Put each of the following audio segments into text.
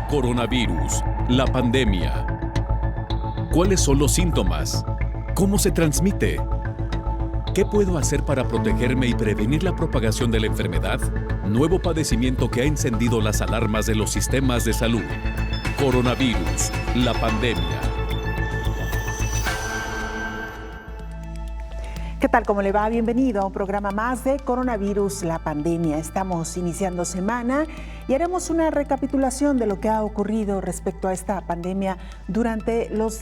Coronavirus, la pandemia. ¿Cuáles son los síntomas? ¿Cómo se transmite? ¿Qué puedo hacer para protegerme y prevenir la propagación de la enfermedad? Nuevo padecimiento que ha encendido las alarmas de los sistemas de salud. Coronavirus, la pandemia. ¿Qué tal? ¿Cómo le va? Bienvenido a un programa más de Coronavirus, la pandemia. Estamos iniciando semana y haremos una recapitulación de lo que ha ocurrido respecto a esta pandemia durante los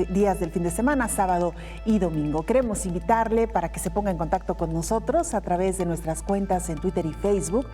días del fin de semana, sábado y domingo. Queremos invitarle para que se ponga en contacto con nosotros a través de nuestras cuentas en Twitter y Facebook,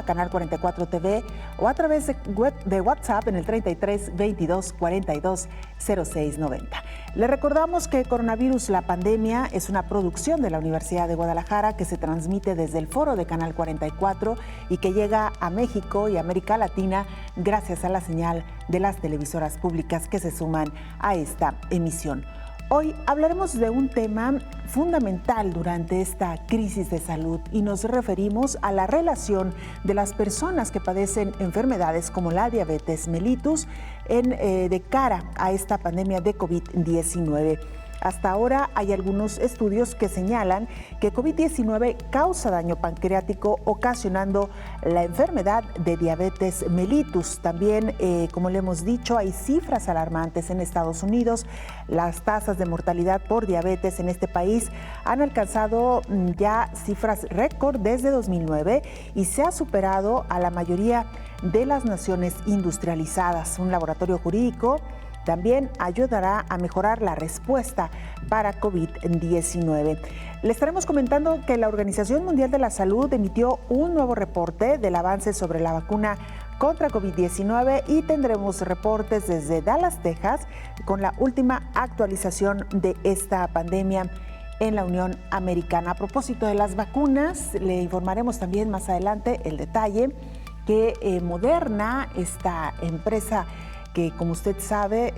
@Canal 44 TV, o a través de WhatsApp en el 33 22 42 06 90. Le recordamos que Coronavirus, la pandemia, es una producción de la Universidad de Guadalajara que se transmite desde el foro de Canal 44 y que llega a México y América Latina gracias a la señal de las televisoras públicas que se suman a esta emisión. Hoy hablaremos de un tema fundamental durante esta crisis de salud y nos referimos a la relación de las personas que padecen enfermedades como la diabetes mellitus de cara a esta pandemia de COVID-19. Hasta ahora hay algunos estudios que señalan que COVID-19 causa daño pancreático ocasionando la enfermedad de diabetes mellitus. También, como le hemos dicho, hay cifras alarmantes en Estados Unidos. Las tasas de mortalidad por diabetes en este país han alcanzado ya cifras récord desde 2009 y se ha superado a la mayoría de las naciones industrializadas. Un laboratorio jurídico también ayudará a mejorar la respuesta para COVID-19. Le estaremos comentando que la Organización Mundial de la Salud emitió un nuevo reporte del avance sobre la vacuna contra COVID-19 y tendremos reportes desde Dallas, Texas, con la última actualización de esta pandemia en la Unión Americana. A propósito de las vacunas, le informaremos también más adelante el detalle que Moderna, esta empresa que, como usted sabe,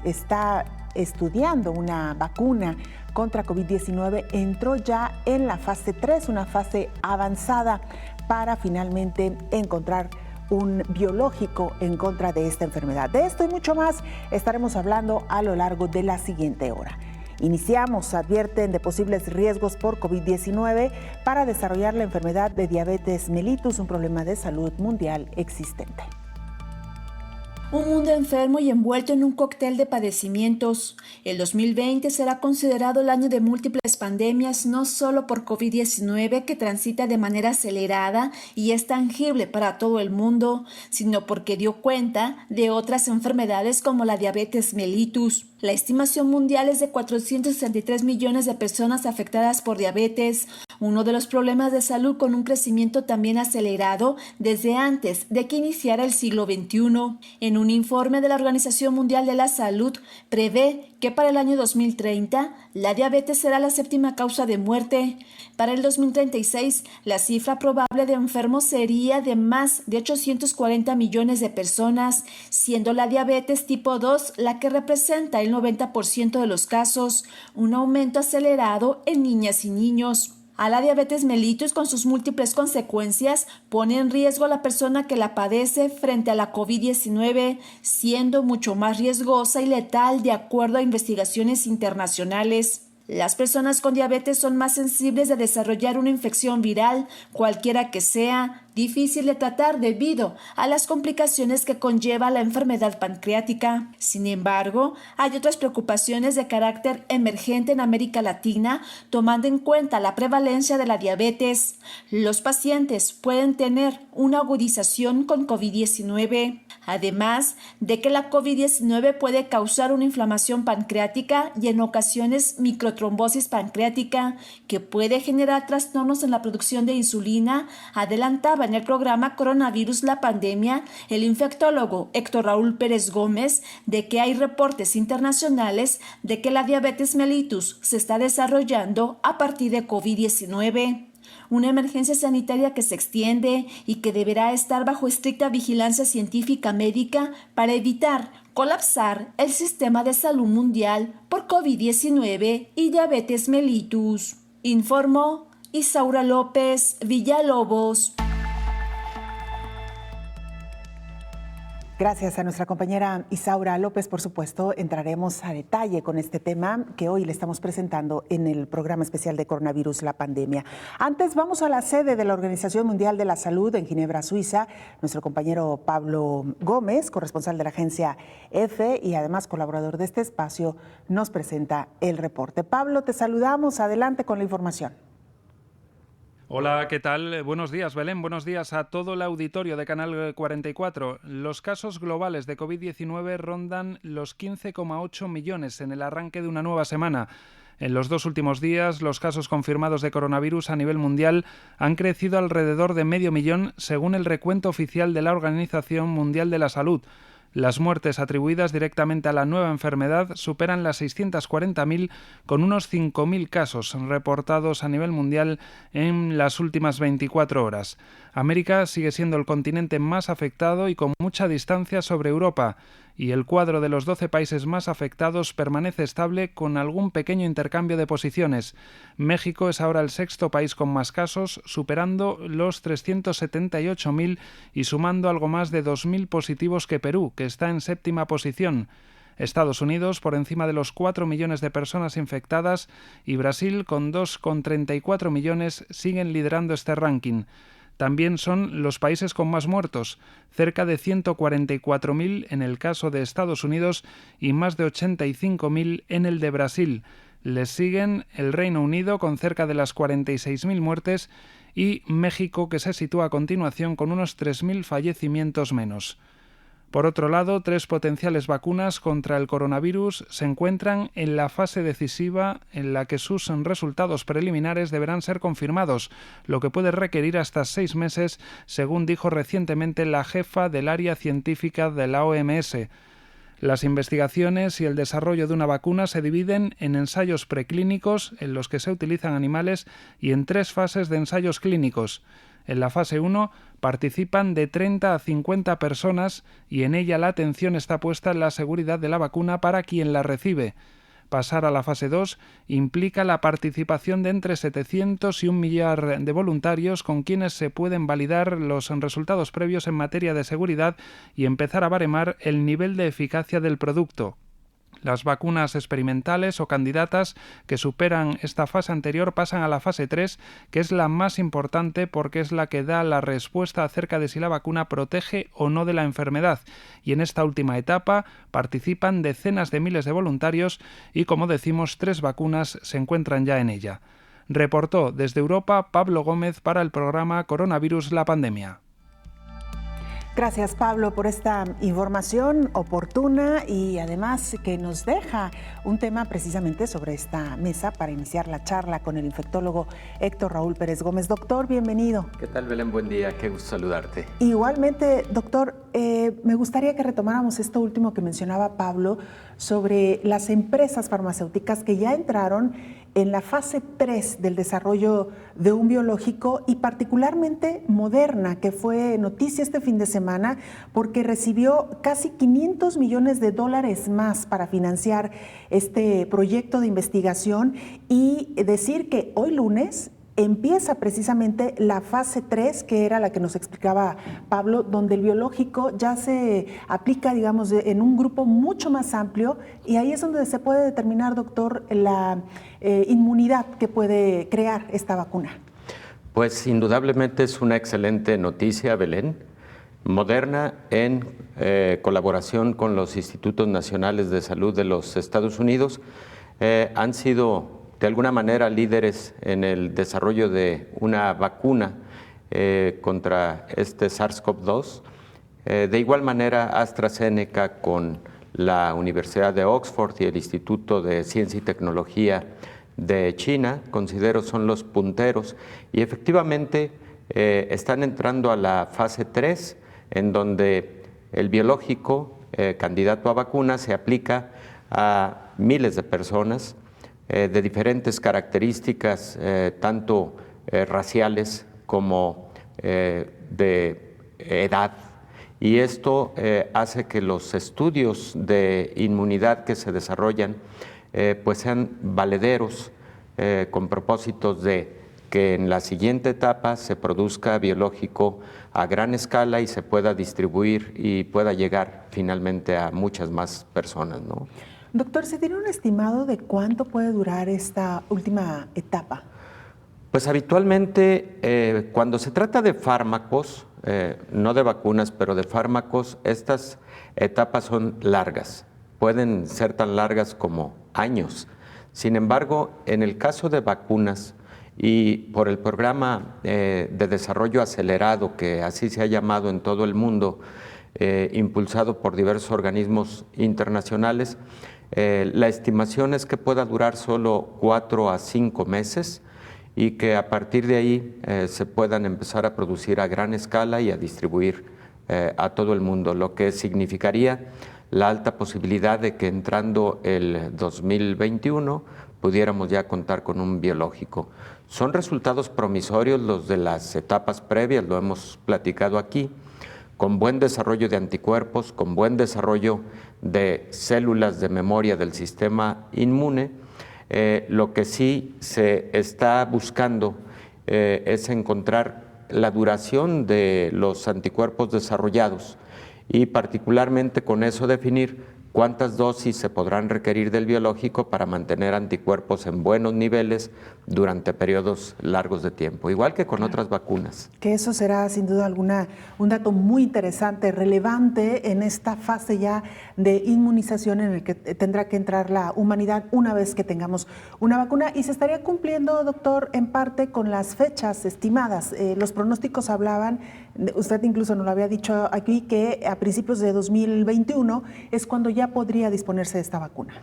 está estudiando una vacuna contra COVID-19, entró ya en la fase 3, una fase avanzada para finalmente encontrar un biológico en contra de esta enfermedad. De esto y mucho más estaremos hablando a lo largo de la siguiente hora. Iniciamos, advierten de posibles riesgos por COVID-19 para desarrollar la enfermedad de diabetes mellitus, un problema de salud mundial existente. Un mundo enfermo y envuelto en un cóctel de padecimientos. El 2020 será considerado el año de múltiples pandemias, no solo por COVID-19, que transita de manera acelerada y es tangible para todo el mundo, sino porque dio cuenta de otras enfermedades como la diabetes mellitus. La estimación mundial es de 463 millones de personas afectadas por diabetes, uno de los problemas de salud con un crecimiento también acelerado desde antes de que iniciara el siglo XXI. En un informe de la Organización Mundial de la Salud, prevé que para el año 2030 la diabetes será la séptima causa de muerte. Para el 2036, la cifra probable de enfermos sería de más de 840 millones de personas, siendo la diabetes tipo 2 la que representa el 90% de los casos, un aumento acelerado en niñas y niños. A la diabetes mellitus, con sus múltiples consecuencias, pone en riesgo a la persona que la padece frente a la COVID-19, siendo mucho más riesgosa y letal de acuerdo a investigaciones internacionales. Las personas con diabetes son más sensibles a desarrollar una infección viral, cualquiera que sea, difícil de tratar debido a las complicaciones que conlleva la enfermedad pancreática. Sin embargo, hay otras preocupaciones de carácter emergente en América Latina, tomando en cuenta la prevalencia de la diabetes. Los pacientes pueden tener una agudización con COVID-19, además de que la COVID-19 puede causar una inflamación pancreática y en ocasiones microtrombosis pancreática, que puede generar trastornos en la producción de insulina. Adelantaba en el programa Coronavirus, la pandemia, el infectólogo Héctor Raúl Pérez Gómez, de que hay reportes internacionales de que la diabetes mellitus se está desarrollando a partir de COVID-19. Una emergencia sanitaria que se extiende y que deberá estar bajo estricta vigilancia científica médica para evitar colapsar el sistema de salud mundial por COVID-19 y diabetes mellitus. Informó Isaura López Villalobos. Gracias a nuestra compañera Isaura López, por supuesto, entraremos a detalle con este tema que hoy le estamos presentando en el programa especial de coronavirus, la pandemia. Antes vamos a la sede de la Organización Mundial de la Salud en Ginebra, Suiza. Nuestro compañero Pablo Gómez, corresponsal de la agencia EFE y además colaborador de este espacio, nos presenta el reporte. Pablo, te saludamos. Adelante con la información. Hola, ¿qué tal? Buenos días, Belén. Buenos días a todo el auditorio de Canal 44. Los casos globales de COVID-19 rondan los 15,8 millones en el arranque de una nueva semana. En los 2 últimos días, los casos confirmados de coronavirus a nivel mundial han crecido alrededor de 500.000, según el recuento oficial de la Organización Mundial de la Salud. Las muertes atribuidas directamente a la nueva enfermedad superan las 640.000, con unos 5.000 casos reportados a nivel mundial en las últimas 24 horas. América sigue siendo el continente más afectado y con mucha distancia sobre Europa, y el cuadro de los 12 países más afectados permanece estable con algún pequeño intercambio de posiciones. México es ahora el 6º país con más casos, superando los 378.000 y sumando algo más de 2.000 positivos que Perú, que está en 7ª posición. Estados Unidos, por encima de los 4 millones de personas infectadas, y Brasil, con 2,34 millones, siguen liderando este ranking. También son los países con más muertos, cerca de 144.000 en el caso de Estados Unidos y más de 85.000 en el de Brasil. Les siguen el Reino Unido con cerca de las 46.000 muertes y México, que se sitúa a continuación con unos 3.000 fallecimientos menos. Por otro lado, 3 potenciales vacunas contra el coronavirus se encuentran en la fase decisiva en la que sus resultados preliminares deberán ser confirmados, lo que puede requerir hasta 6 meses, según dijo recientemente la jefa del área científica de la OMS. Las investigaciones y el desarrollo de una vacuna se dividen en ensayos preclínicos, en los que se utilizan animales, y en 3 fases de ensayos clínicos. En la fase 1 participan de 30 a 50 personas y en ella la atención está puesta en la seguridad de la vacuna para quien la recibe. Pasar a la fase 2 implica la participación de entre 700 y 1 millar de voluntarios con quienes se pueden validar los resultados previos en materia de seguridad y empezar a baremar el nivel de eficacia del producto. Las vacunas experimentales o candidatas que superan esta fase anterior pasan a la fase 3, que es la más importante porque es la que da la respuesta acerca de si la vacuna protege o no de la enfermedad. Y en esta última etapa participan decenas de miles de voluntarios y, como decimos, 3 vacunas se encuentran ya en ella. Reportó desde Europa Pablo Gómez para el programa Coronavirus, la pandemia. Gracias, Pablo, por esta información oportuna y además que nos deja un tema precisamente sobre esta mesa para iniciar la charla con el infectólogo Héctor Raúl Pérez Gómez. Doctor, bienvenido. ¿Qué tal, Belén? Buen día, qué gusto saludarte. Igualmente, doctor, me gustaría que retomáramos esto último que mencionaba Pablo sobre las empresas farmacéuticas que ya entraron en la fase 3 del desarrollo de un biológico y particularmente Moderna, que fue noticia este fin de semana porque recibió casi $500 millones más para financiar este proyecto de investigación y decir que hoy lunes empieza precisamente la fase 3, que era la que nos explicaba Pablo, donde el biológico ya se aplica, digamos, en un grupo mucho más amplio y ahí es donde se puede determinar, doctor, la inmunidad que puede crear esta vacuna. Pues indudablemente es una excelente noticia, Belén. Moderna, en colaboración con los Institutos Nacionales de Salud de los Estados Unidos, han sido de alguna manera líderes en el desarrollo de una vacuna contra este SARS-CoV-2. De igual manera, AstraZeneca con la Universidad de Oxford y el Instituto de Ciencia y Tecnología de China, considero son los punteros, y efectivamente están entrando a la fase 3, en donde el biológico candidato a vacuna se aplica a miles de personas de diferentes características, tanto raciales como de edad. Y esto hace que los estudios de inmunidad que se desarrollan pues sean valederos con propósitos de que en la siguiente etapa se produzca biológico a gran escala y se pueda distribuir y pueda llegar finalmente a muchas más personas, ¿no? Doctor, ¿se tiene un estimado de cuánto puede durar esta última etapa? Pues habitualmente cuando se trata de fármacos, no de vacunas, pero de fármacos, estas etapas son largas, pueden ser tan largas como años. Sin embargo, en el caso de vacunas y por el programa de desarrollo acelerado, que así se ha llamado en todo el mundo, impulsado por diversos organismos internacionales, la estimación es que pueda durar solo 4 a 5 meses y que a partir de ahí se puedan empezar a producir a gran escala y a distribuir a todo el mundo, lo que significaría la alta posibilidad de que entrando el 2021 pudiéramos ya contar con un biológico. Son resultados promisorios los de las etapas previas, lo hemos platicado aquí, con buen desarrollo de anticuerpos, con buen desarrollo de células de memoria del sistema inmune. Lo que sí se está buscando es encontrar la duración de los anticuerpos desarrollados y particularmente con eso definir cuántas dosis se podrán requerir del biológico para mantener anticuerpos en buenos niveles durante periodos largos de tiempo, igual que con otras vacunas. Que eso será sin duda alguna un dato muy interesante, relevante en esta fase ya de inmunización en el que tendrá que entrar la humanidad una vez que tengamos una vacuna, y se estaría cumpliendo, doctor, en parte con las fechas estimadas. Los pronósticos hablaban, usted incluso nos lo había dicho aquí, que a principios de 2021 es cuando ya podría disponerse de esta vacuna.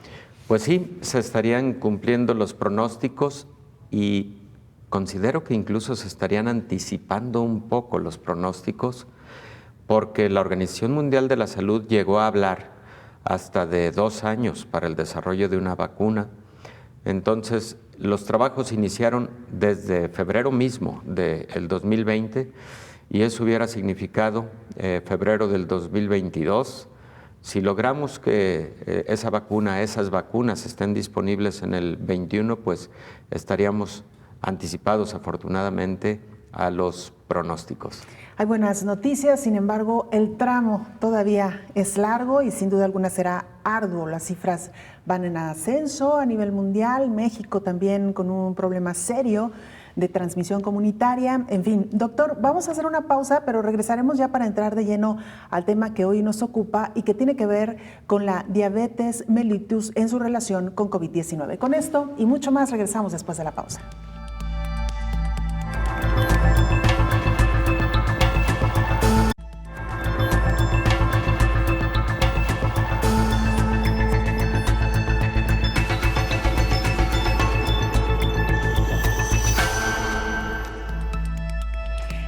Pues sí, se estarían cumpliendo los pronósticos y considero que incluso se estarían anticipando un poco los pronósticos, porque la Organización Mundial de la Salud llegó a hablar hasta de 2 años para el desarrollo de una vacuna. Entonces, los trabajos iniciaron desde febrero mismo del 2020 y eso hubiera significado febrero del 2022. Si logramos que esas vacunas estén disponibles en el 21, pues estaríamos anticipados afortunadamente a los pronósticos. Hay buenas noticias, sin embargo, el tramo todavía es largo y sin duda alguna será arduo. Las cifras van en ascenso a nivel mundial, México también con un problema serio de transmisión comunitaria. En fin, doctor, vamos a hacer una pausa, pero regresaremos ya para entrar de lleno al tema que hoy nos ocupa y que tiene que ver con la diabetes mellitus en su relación con COVID-19. Con esto y mucho más regresamos después de la pausa.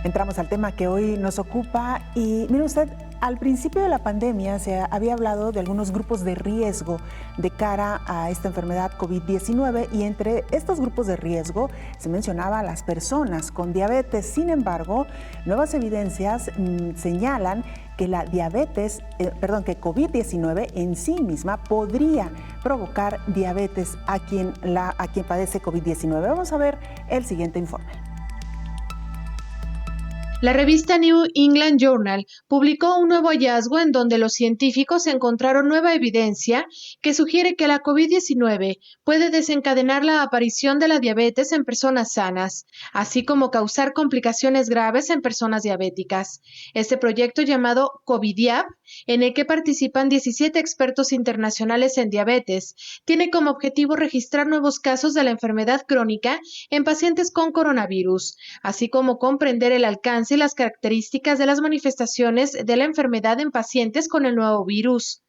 Entramos al tema que hoy nos ocupa y mire usted, al principio de la pandemia se había hablado de algunos grupos de riesgo de cara a esta enfermedad COVID-19 y entre estos grupos de riesgo se mencionaba a las personas con diabetes. Sin embargo, nuevas evidencias señalan que la diabetes, que COVID-19 en sí misma podría provocar diabetes a quien padece COVID-19. Vamos a ver el siguiente informe. La revista New England Journal publicó un nuevo hallazgo en donde los científicos encontraron nueva evidencia que sugiere que la COVID-19 puede desencadenar la aparición de la diabetes en personas sanas, así como causar complicaciones graves en personas diabéticas. Este proyecto llamado COVIDIAP, en el que participan 17 expertos internacionales en diabetes, tiene como objetivo registrar nuevos casos de la enfermedad crónica en pacientes con coronavirus, así como comprender el alcance y las características de las manifestaciones de la enfermedad en pacientes con el nuevo virus.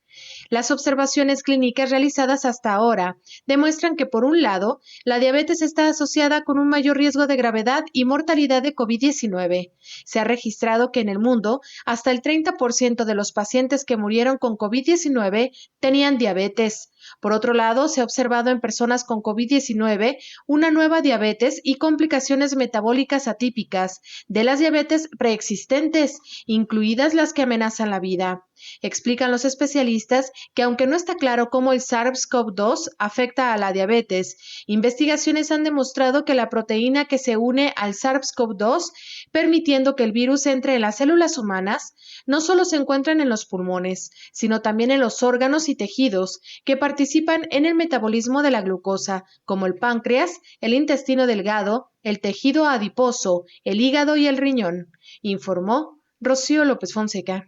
Las observaciones clínicas realizadas hasta ahora demuestran que, por un lado, la diabetes está asociada con un mayor riesgo de gravedad y mortalidad de COVID-19. Se ha registrado que en el mundo, hasta el 30% de los pacientes que murieron con COVID-19 tenían diabetes. Por otro lado, se ha observado en personas con COVID-19 una nueva diabetes y complicaciones metabólicas atípicas de las diabetes preexistentes, incluidas las que amenazan la vida. Explican los especialistas que aunque no está claro cómo el SARS-CoV-2 afecta a la diabetes, investigaciones han demostrado que la proteína que se une al SARS-CoV-2, permitiendo que el virus entre en las células humanas, no solo se encuentran en los pulmones, sino también en los órganos y tejidos que participan en el metabolismo de la glucosa, como el páncreas, el intestino delgado, el tejido adiposo, el hígado y el riñón, informó Rocío López Fonseca.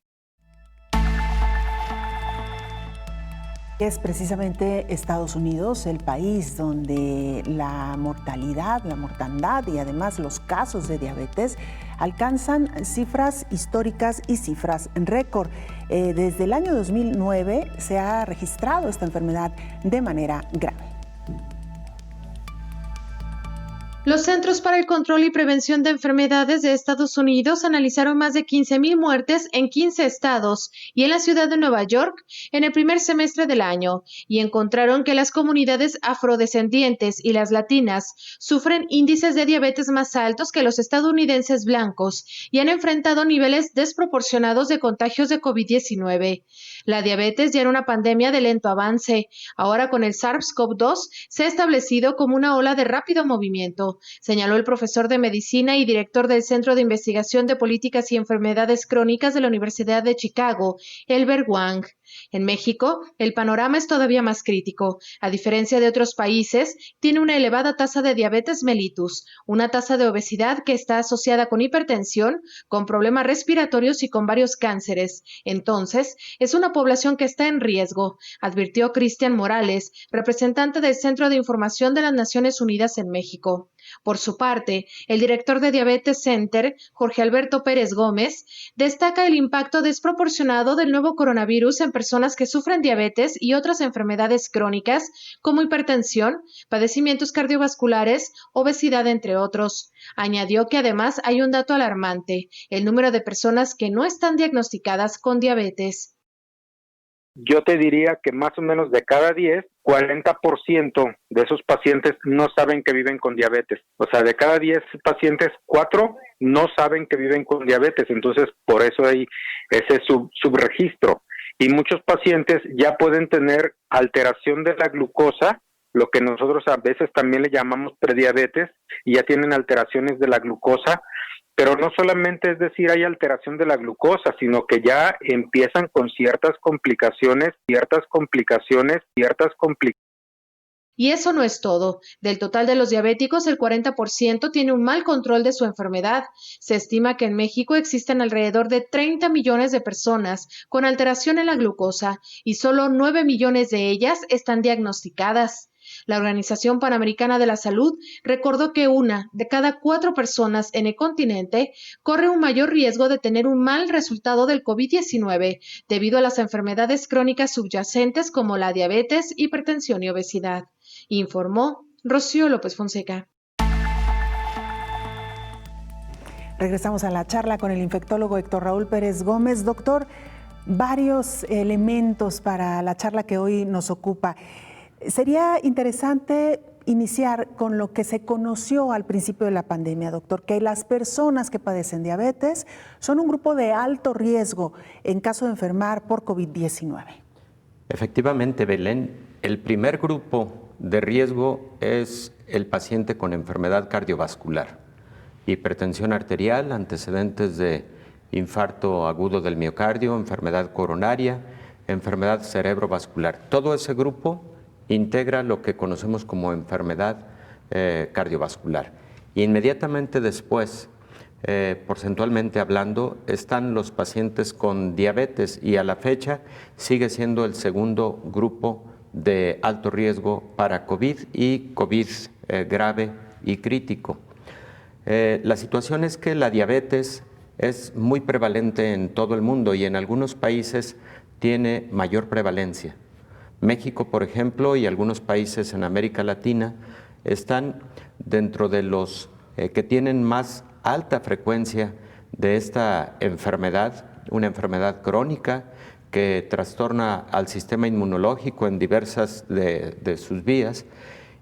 Es precisamente Estados Unidos el país donde la mortalidad, la mortandad y además los casos de diabetes alcanzan cifras históricas y cifras récord. Desde el año 2009 se ha registrado esta enfermedad de manera grave. Los Centros para el Control y Prevención de Enfermedades de Estados Unidos analizaron más de 15,000 muertes en 15 estados y en la ciudad de Nueva York en el primer semestre del año y encontraron que las comunidades afrodescendientes y las latinas sufren índices de diabetes más altos que los estadounidenses blancos y han enfrentado niveles desproporcionados de contagios de COVID-19. La diabetes ya era una pandemia de lento avance. Ahora con el SARS-CoV-2 se ha establecido como una ola de rápido movimiento, señaló el profesor de medicina y director del Centro de Investigación de Políticas y Enfermedades Crónicas de la Universidad de Chicago, Elbert Wang. En México, el panorama es todavía más crítico. A diferencia de otros países, tiene una elevada tasa de diabetes mellitus, una tasa de obesidad que está asociada con hipertensión, con problemas respiratorios y con varios cánceres. Entonces, es una población que está en riesgo, advirtió Cristian Morales, representante del Centro de Información de las Naciones Unidas en México. Por su parte, el director de Diabetes Center, Jorge Alberto Pérez Gómez, destaca el impacto desproporcionado del nuevo coronavirus en personas que sufren diabetes y otras enfermedades crónicas como hipertensión, padecimientos cardiovasculares, obesidad, entre otros. Añadió que además hay un dato alarmante, el número de personas que no están diagnosticadas con diabetes. Yo te diría que más o menos de cada 10, 40% de esos pacientes no saben que viven con diabetes. O sea, de cada 10 pacientes, 4 no saben que viven con diabetes. Entonces, por eso hay ese subregistro. Y muchos pacientes ya pueden tener alteración de la glucosa, lo que nosotros a veces también le llamamos prediabetes, y ya tienen alteraciones de la glucosa. Pero no solamente es decir hay alteración de la glucosa, sino que ya empiezan con ciertas complicaciones. Y eso no es todo. Del total de los diabéticos, el 40% tiene un mal control de su enfermedad. Se estima que en México existen alrededor de 30 millones de personas con alteración en la glucosa y solo 9 millones de ellas están diagnosticadas. La Organización Panamericana de la Salud recordó que 1 de cada 4 personas en el continente corre un mayor riesgo de tener un mal resultado del COVID-19 debido a las enfermedades crónicas subyacentes como la diabetes, hipertensión y obesidad, informó Rocío López Fonseca. Regresamos a la charla con el infectólogo Héctor Raúl Pérez Gómez. Doctor, varios elementos para la charla que hoy nos ocupa. Sería interesante iniciar con lo que se conoció al principio de la pandemia, doctor, que las personas que padecen diabetes son un grupo de alto riesgo en caso de enfermar por COVID-19. Efectivamente, Belén, el primer grupo de riesgo es el paciente con enfermedad cardiovascular, hipertensión arterial, antecedentes de infarto agudo del miocardio, enfermedad coronaria, enfermedad cerebrovascular. Todo ese grupo integra lo que conocemos como enfermedad cardiovascular. Inmediatamente después, porcentualmente hablando, están los pacientes con diabetes y a la fecha sigue siendo el segundo grupo de alto riesgo para COVID y COVID grave y crítico. La situación es que la diabetes es muy prevalente en todo el mundo y en algunos países tiene mayor prevalencia. México, por ejemplo, y algunos países en América Latina están dentro de los que tienen más alta frecuencia de esta enfermedad, una enfermedad crónica que trastorna al sistema inmunológico en diversas de sus vías.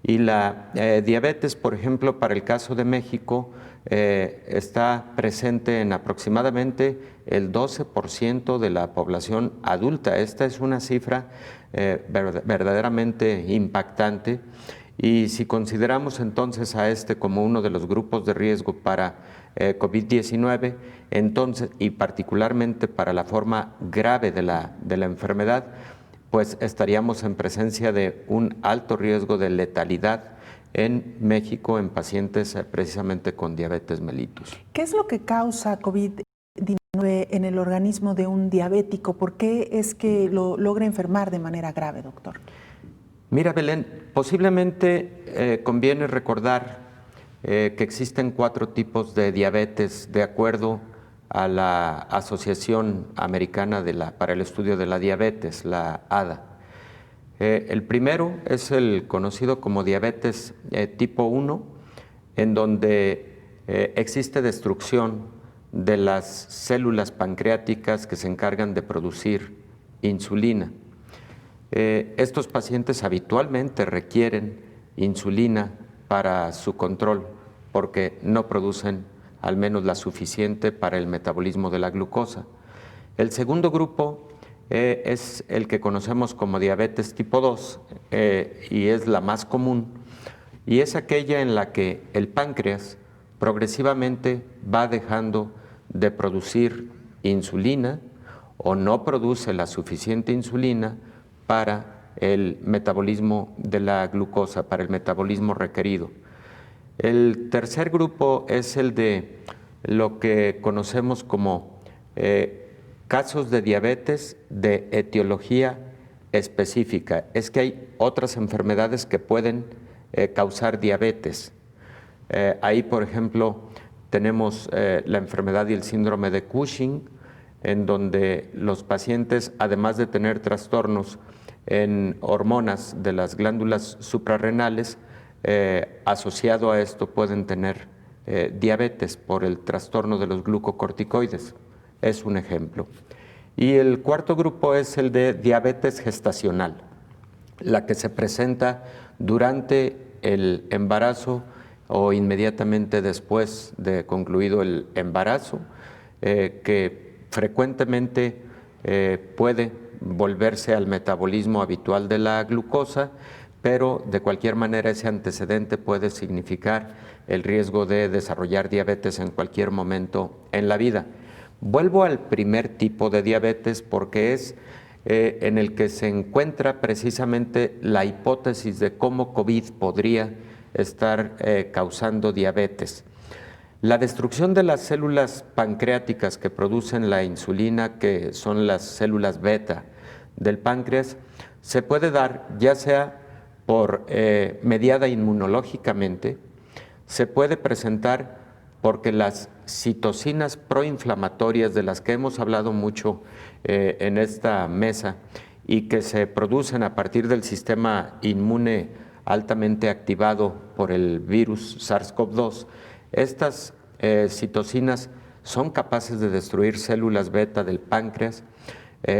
Y la diabetes, por ejemplo, para el caso de México, está presente en aproximadamente el 12% de la población adulta. Esta es una cifra verdaderamente impactante. Y si consideramos entonces a este como uno de los grupos de riesgo para COVID-19, entonces, y particularmente para la forma grave de la enfermedad, pues estaríamos en presencia de un alto riesgo de letalidad en México en pacientes precisamente con diabetes mellitus. ¿Qué es lo que causa COVID-19 en el organismo de un diabético? ¿Por qué es que lo logra enfermar de manera grave, doctor? Mira, Belén, posiblemente conviene recordar que existen 4 tipos de diabetes de acuerdo a la Asociación Americana para el Estudio de la Diabetes, la ADA. El primero es el conocido como diabetes tipo 1, en donde existe destrucción de las células pancreáticas que se encargan de producir insulina. Estos pacientes habitualmente requieren insulina para su control porque no producen al menos la suficiente para el metabolismo de la glucosa. El segundo grupo es el que conocemos como diabetes tipo 2 y es la más común, y es aquella en la que el páncreas progresivamente va dejando de producir insulina o no produce la suficiente insulina para el metabolismo de la glucosa, para el metabolismo requerido. El tercer grupo es el de lo que conocemos como casos de diabetes de etiología específica. Es que hay otras enfermedades que pueden causar diabetes. Ahí, por ejemplo, tenemos la enfermedad y el síndrome de Cushing, en donde los pacientes, además de tener trastornos en hormonas de las glándulas suprarrenales, asociado a esto pueden tener diabetes por el trastorno de los glucocorticoides. Es un ejemplo. Y el cuarto grupo es el de diabetes gestacional, la que se presenta durante el embarazo o inmediatamente después de concluido el embarazo, que frecuentemente puede volverse al metabolismo habitual de la glucosa, pero de cualquier manera ese antecedente puede significar el riesgo de desarrollar diabetes en cualquier momento en la vida. Vuelvo al primer tipo de diabetes porque es en el que se encuentra precisamente la hipótesis de cómo COVID podría estar causando diabetes. La destrucción de las células pancreáticas que producen la insulina, que son las células beta del páncreas, se puede dar ya sea por mediada inmunológicamente, se puede presentar porque las citocinas proinflamatorias de las que hemos hablado mucho en esta mesa y que se producen a partir del sistema inmune altamente activado por el virus SARS-CoV-2, estas citocinas son capaces de destruir células beta del páncreas,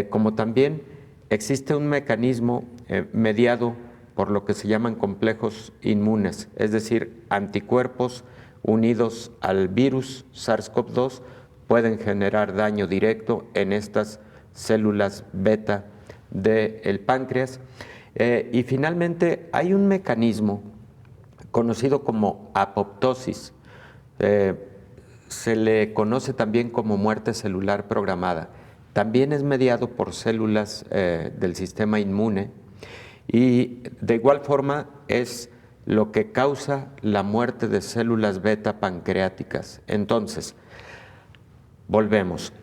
como también existe un mecanismo mediado por lo que se llaman complejos inmunes, es decir, anticuerpos unidos al virus SARS-CoV-2 pueden generar daño directo en estas células beta del páncreas. Y finalmente hay un mecanismo conocido como apoptosis, se le conoce también como muerte celular programada. También es mediado por células del sistema inmune y de igual forma es lo que causa la muerte de células beta pancreáticas. Entonces, volvemos.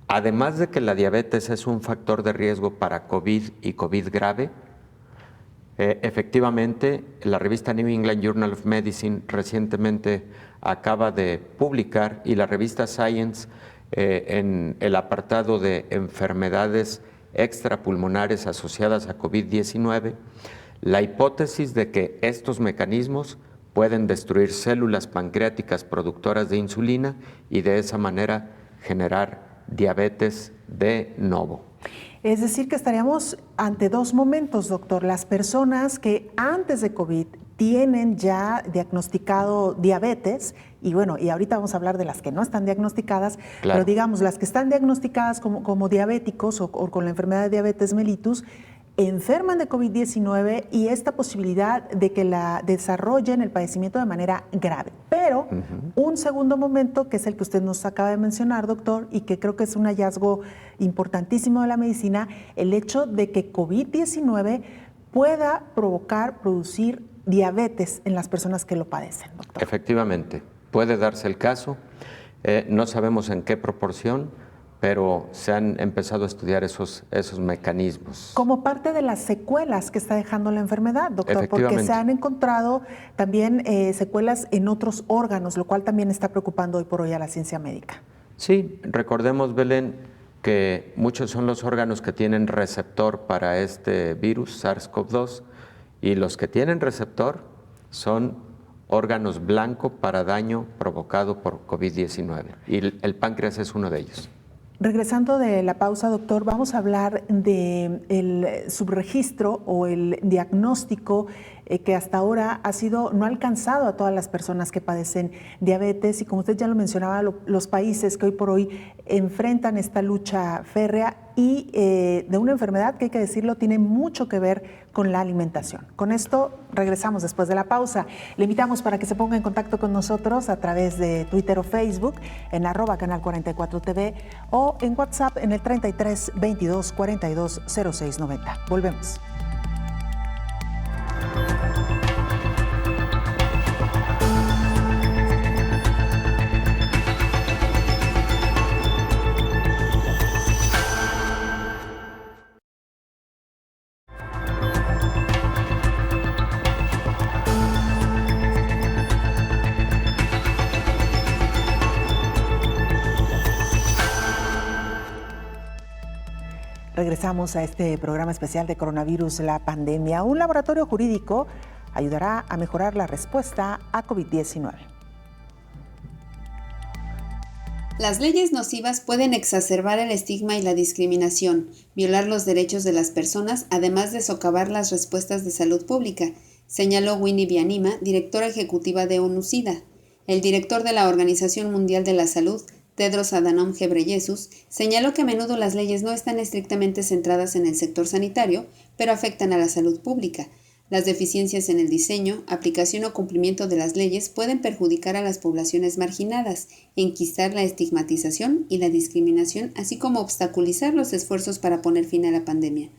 Además de que la diabetes es un factor de riesgo para COVID y COVID grave, efectivamente, la revista New England Journal of Medicine recientemente acaba de publicar, y la revista Science, en el apartado de enfermedades extrapulmonares asociadas a COVID-19, la hipótesis de que estos mecanismos pueden destruir células pancreáticas productoras de insulina y de esa manera generar diabetes de novo. Es decir, que estaríamos ante dos momentos, doctor. Las personas que antes de COVID tienen ya diagnosticado diabetes, y bueno, y ahorita vamos a hablar de las que no están diagnosticadas, Claro. pero digamos, las que están diagnosticadas como diabéticos o con la enfermedad de diabetes mellitus, enferman de COVID-19 y esta posibilidad de que la desarrollen el padecimiento de manera grave. Pero un segundo momento, que es el que usted nos acaba de mencionar, doctor, y que creo que es un hallazgo importantísimo de la medicina, el hecho de que COVID-19 pueda producir diabetes en las personas que lo padecen, doctor. Efectivamente, puede darse el caso. No sabemos en qué proporción, pero se han empezado a estudiar esos mecanismos. Como parte de las secuelas que está dejando la enfermedad, doctor, porque Efectivamente. se han encontrado también secuelas en otros órganos, lo cual también está preocupando hoy por hoy a la ciencia médica. Sí, recordemos, Belén, que muchos son los órganos que tienen receptor para este virus, SARS-CoV-2, y los que tienen receptor son órganos blanco para daño provocado por COVID-19, y el páncreas es uno de ellos. Regresando de la pausa, doctor, vamos a hablar del subregistro o el diagnóstico que hasta ahora no ha alcanzado a todas las personas que padecen diabetes, y como usted ya lo mencionaba, los países que hoy por hoy enfrentan esta lucha férrea y de una enfermedad que, hay que decirlo, tiene mucho que ver con la alimentación. Con esto regresamos después de la pausa. Le invitamos para que se ponga en contacto con nosotros a través de Twitter o Facebook en @canal44tv o en WhatsApp en el 33 22 42 06 90. Volvemos. Regresamos a este programa especial de coronavirus, la pandemia. Un laboratorio jurídico ayudará a mejorar la respuesta a COVID-19. Las leyes nocivas pueden exacerbar el estigma y la discriminación, violar los derechos de las personas, además de socavar las respuestas de salud pública, señaló Winnie Byanyima, directora ejecutiva de ONU-SIDA. El director de la Organización Mundial de la Salud, Tedros Adhanom Ghebreyesus, señaló que a menudo las leyes no están estrictamente centradas en el sector sanitario, pero afectan a la salud pública. Las deficiencias en el diseño, aplicación o cumplimiento de las leyes pueden perjudicar a las poblaciones marginadas, enquistar la estigmatización y la discriminación, así como obstaculizar los esfuerzos para poner fin a la pandemia.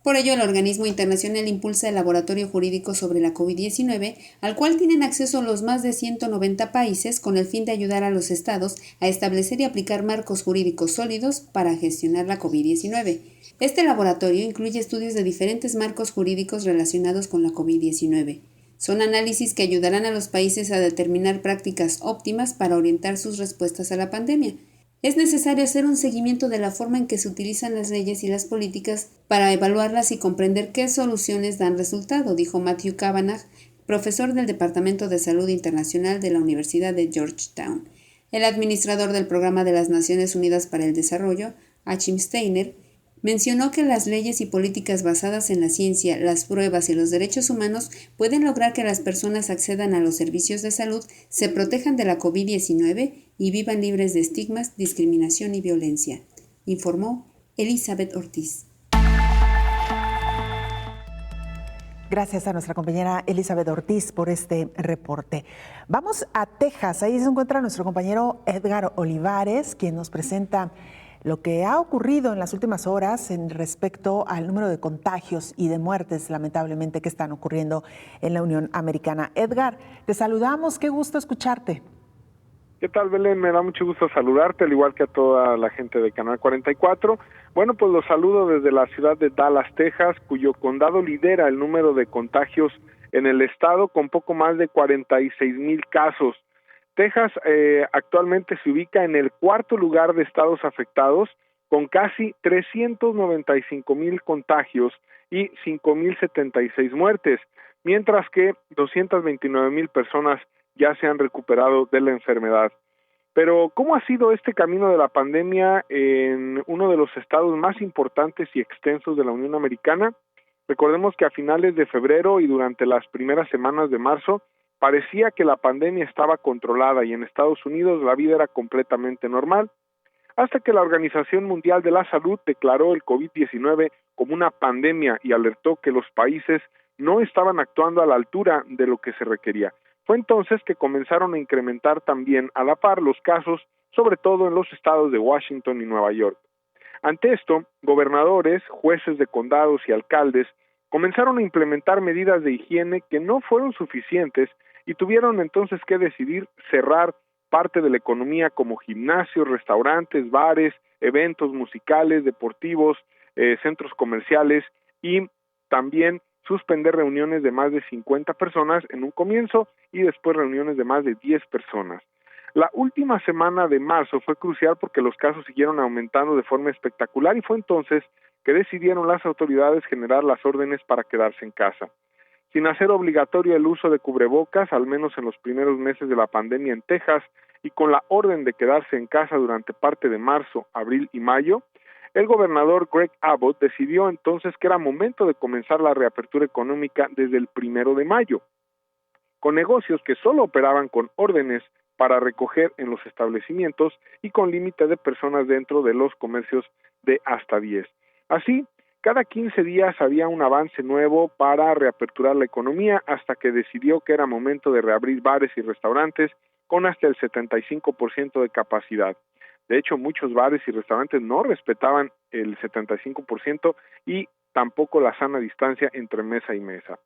Por ello, el organismo internacional impulsa el laboratorio jurídico sobre la COVID-19, al cual tienen acceso los más de 190 países, con el fin de ayudar a los estados a establecer y aplicar marcos jurídicos sólidos para gestionar la COVID-19. Este laboratorio incluye estudios de diferentes marcos jurídicos relacionados con la COVID-19. Son análisis que ayudarán a los países a determinar prácticas óptimas para orientar sus respuestas a la pandemia. Es necesario hacer un seguimiento de la forma en que se utilizan las leyes y las políticas para evaluarlas y comprender qué soluciones dan resultado, dijo Matthew Cavanagh, profesor del Departamento de Salud Internacional de la Universidad de Georgetown. El administrador del Programa de las Naciones Unidas para el Desarrollo, Achim Steiner, mencionó que las leyes y políticas basadas en la ciencia, las pruebas y los derechos humanos pueden lograr que las personas accedan a los servicios de salud, se protejan de la COVID-19 y vivan libres de estigmas, discriminación y violencia, informó Elizabeth Ortiz. Gracias a nuestra compañera Elizabeth Ortiz por este reporte. Vamos a Texas. Ahí se encuentra nuestro compañero Edgar Olivares, quien nos presenta lo que ha ocurrido en las últimas horas en respecto al número de contagios y de muertes, lamentablemente, que están ocurriendo en la Unión Americana. Edgar, te saludamos, qué gusto escucharte. ¿Qué tal, Belén? Me da mucho gusto saludarte, al igual que a toda la gente de Canal 44. Bueno, pues los saludo desde la ciudad de Dallas, Texas, cuyo condado lidera el número de contagios en el estado, con poco más de 46,000 casos. Texas actualmente se ubica en el cuarto lugar de estados afectados, con casi 395,000 contagios y 5,076 muertes, mientras que 229,000 personas ya se han recuperado de la enfermedad. Pero, ¿cómo ha sido este camino de la pandemia en uno de los estados más importantes y extensos de la Unión Americana? Recordemos que a finales de febrero y durante las primeras semanas de marzo parecía que la pandemia estaba controlada y en Estados Unidos la vida era completamente normal, hasta que la Organización Mundial de la Salud declaró el COVID-19 como una pandemia y alertó que los países no estaban actuando a la altura de lo que se requería. Fue entonces que comenzaron a incrementar también a la par los casos, sobre todo en los estados de Washington y Nueva York. Ante esto, gobernadores, jueces de condados y alcaldes comenzaron a implementar medidas de higiene que no fueron suficientes y tuvieron entonces que decidir cerrar parte de la economía como gimnasios, restaurantes, bares, eventos musicales, deportivos, centros comerciales y también suspender reuniones de más de 50 personas en un comienzo y después reuniones de más de 10 personas. La última semana de marzo fue crucial porque los casos siguieron aumentando de forma espectacular y fue entonces que decidieron las autoridades generar las órdenes para quedarse en casa. Sin hacer obligatorio el uso de cubrebocas, al menos en los primeros meses de la pandemia en Texas, y con la orden de quedarse en casa durante parte de marzo, abril y mayo, el gobernador Greg Abbott decidió entonces que era momento de comenzar la reapertura económica desde el 1 de mayo, con negocios que solo operaban con órdenes para recoger en los establecimientos y con límite de personas dentro de los comercios de hasta 10. Así, cada 15 días había un avance nuevo para reaperturar la economía hasta que decidió que era momento de reabrir bares y restaurantes con hasta el 75% de capacidad. De hecho, muchos bares y restaurantes no respetaban el 75% y tampoco la sana distancia entre mesa y mesa.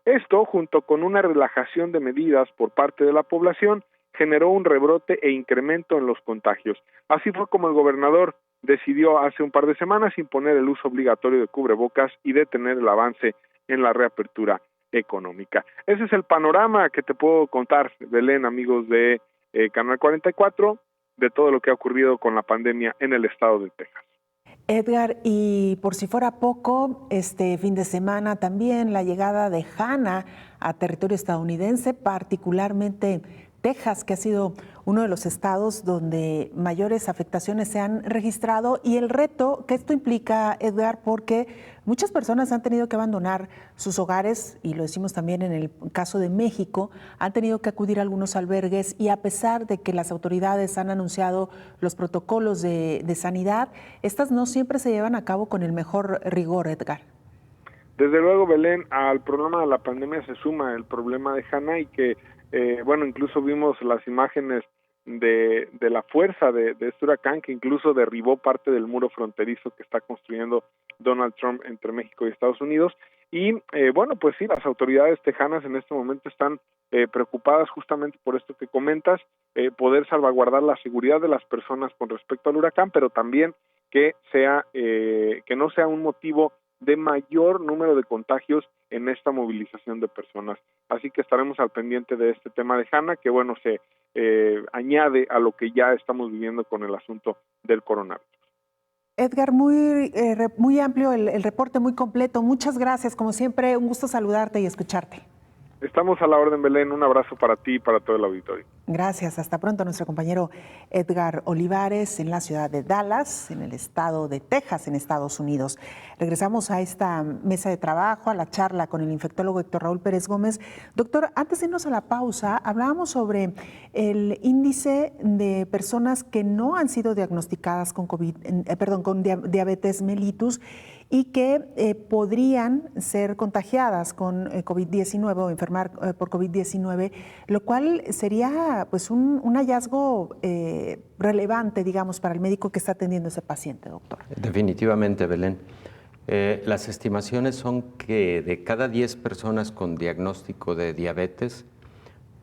Esto, junto con una relajación de medidas por parte de la población, generó un rebrote e incremento en los contagios. Así fue como el gobernador decidió hace un par de semanas imponer el uso obligatorio de cubrebocas y detener el avance en la reapertura económica. Ese es el panorama que te puedo contar, Belén, amigos de Canal 44, de todo lo que ha ocurrido con la pandemia en el estado de Texas. Edgar, y por si fuera poco, este fin de semana también la llegada de HANA a territorio estadounidense, particularmente Texas, que ha sido uno de los estados donde mayores afectaciones se han registrado, y el reto que esto implica, Edgar, porque muchas personas han tenido que abandonar sus hogares, y lo decimos también en el caso de México, han tenido que acudir a algunos albergues, y a pesar de que las autoridades han anunciado los protocolos de sanidad, estas no siempre se llevan a cabo con el mejor rigor, Edgar. Desde luego, Belén, al problema de la pandemia se suma el problema de HANA y que incluso vimos las imágenes de la fuerza de este huracán que incluso derribó parte del muro fronterizo que está construyendo Donald Trump entre México y Estados Unidos. Y pues sí, las autoridades tejanas en este momento están preocupadas justamente por esto que comentas, poder salvaguardar la seguridad de las personas con respecto al huracán, pero también que no sea un motivo de mayor número de contagios en esta movilización de personas. Así que estaremos al pendiente de este tema de HANA, que se añade a lo que ya estamos viviendo con el asunto del coronavirus. Edgar, muy amplio el reporte, muy completo. Muchas gracias. Como siempre, un gusto saludarte y escucharte. Estamos a la orden, Belén. Un abrazo para ti y para todo el auditorio. Gracias. Hasta pronto. Nuestro compañero Edgar Olivares en la ciudad de Dallas, en el estado de Texas, en Estados Unidos. Regresamos a esta mesa de trabajo, a la charla con el infectólogo Héctor Raúl Pérez Gómez. Doctor, antes de irnos a la pausa, hablábamos sobre el índice de personas que no han sido diagnosticadas con diabetes mellitus y que podrían ser contagiadas con COVID-19 o enfermar por COVID-19, lo cual sería pues un hallazgo relevante, digamos, para el médico que está atendiendo a ese paciente, doctor. Definitivamente, Belén. Las estimaciones son que de cada 10 personas con diagnóstico de diabetes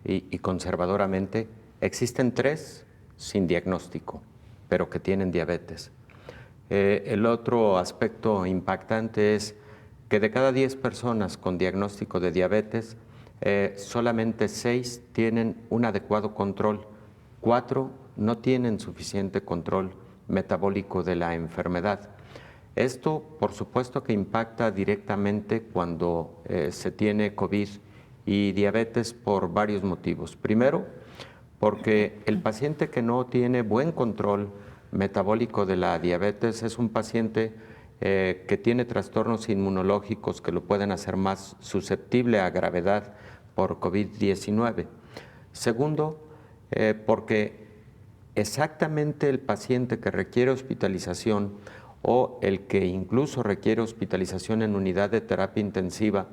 y conservadoramente, existen 3 sin diagnóstico, pero que tienen diabetes. El otro aspecto impactante es que de cada 10 personas con diagnóstico de diabetes, solamente 6 tienen un adecuado control, 4 no tienen suficiente control metabólico de la enfermedad. Esto, por supuesto, que impacta directamente cuando se tiene COVID y diabetes por varios motivos. Primero, porque el paciente que no tiene buen control metabólico de la diabetes es un paciente que tiene trastornos inmunológicos que lo pueden hacer más susceptible a gravedad por COVID-19. Segundo, porque exactamente el paciente que requiere hospitalización o el que incluso requiere hospitalización en unidad de terapia intensiva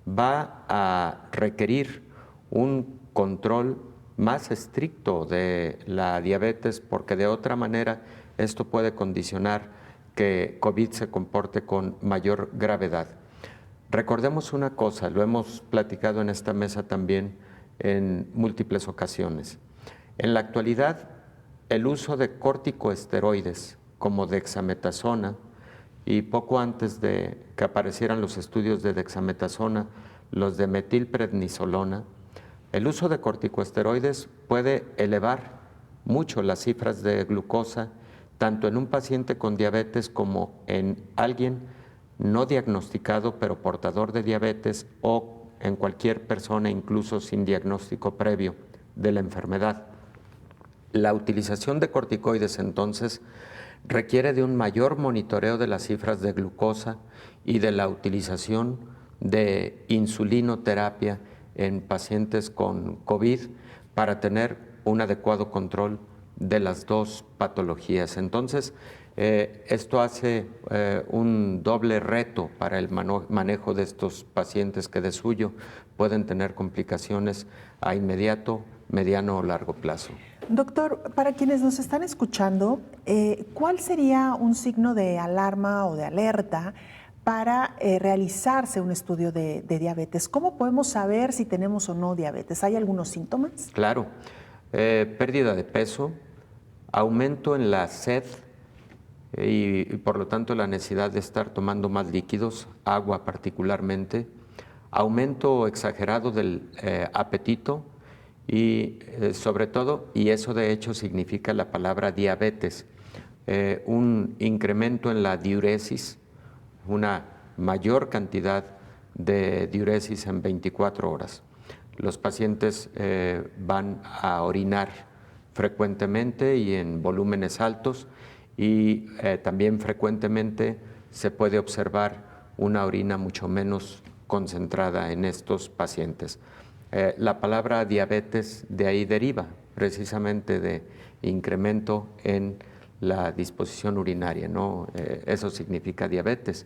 va a requerir un control más estricto de la diabetes, porque de otra manera esto puede condicionar que COVID se comporte con mayor gravedad. Recordemos una cosa, lo hemos platicado en esta mesa también en múltiples ocasiones. En la actualidad, el uso de corticosteroides como dexametasona, y poco antes de que aparecieran los estudios de dexametasona, los de metilprednisolona, el uso de corticosteroides puede elevar mucho las cifras de glucosa, tanto en un paciente con diabetes como en alguien no diagnosticado pero portador de diabetes, o en cualquier persona incluso sin diagnóstico previo de la enfermedad. La utilización de corticoides entonces requiere de un mayor monitoreo de las cifras de glucosa y de la utilización de insulinoterapia en pacientes con COVID para tener un adecuado control de las dos patologías. Entonces, esto hace un doble reto para el manejo de estos pacientes que de suyo pueden tener complicaciones a inmediato, mediano o largo plazo. Doctor, para quienes nos están escuchando, ¿cuál sería un signo de alarma o de alerta para realizarse un estudio de diabetes? ¿Cómo podemos saber si tenemos o no diabetes? ¿Hay algunos síntomas? Claro, pérdida de peso, aumento en la sed y por lo tanto la necesidad de estar tomando más líquidos, agua particularmente, aumento exagerado del apetito y sobre todo, y eso de hecho significa la palabra diabetes, un incremento en la diuresis, una mayor cantidad de diuresis en 24 horas. Los pacientes van a orinar frecuentemente y en volúmenes altos, y también frecuentemente se puede observar una orina mucho menos concentrada en estos pacientes. La palabra diabetes de ahí deriva precisamente de incremento en la disposición urinaria, ¿no? Eso significa diabetes.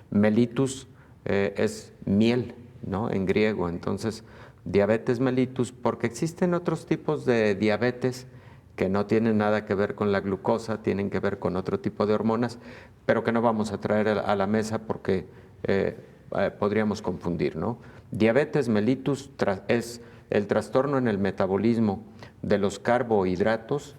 Mellitus es miel, ¿no? En griego, entonces diabetes mellitus, porque existen otros tipos de diabetes que no tienen nada que ver con la glucosa, tienen que ver con otro tipo de hormonas, pero que no vamos a traer a la mesa porque podríamos confundir, ¿no? Diabetes mellitus es el trastorno en el metabolismo de los carbohidratos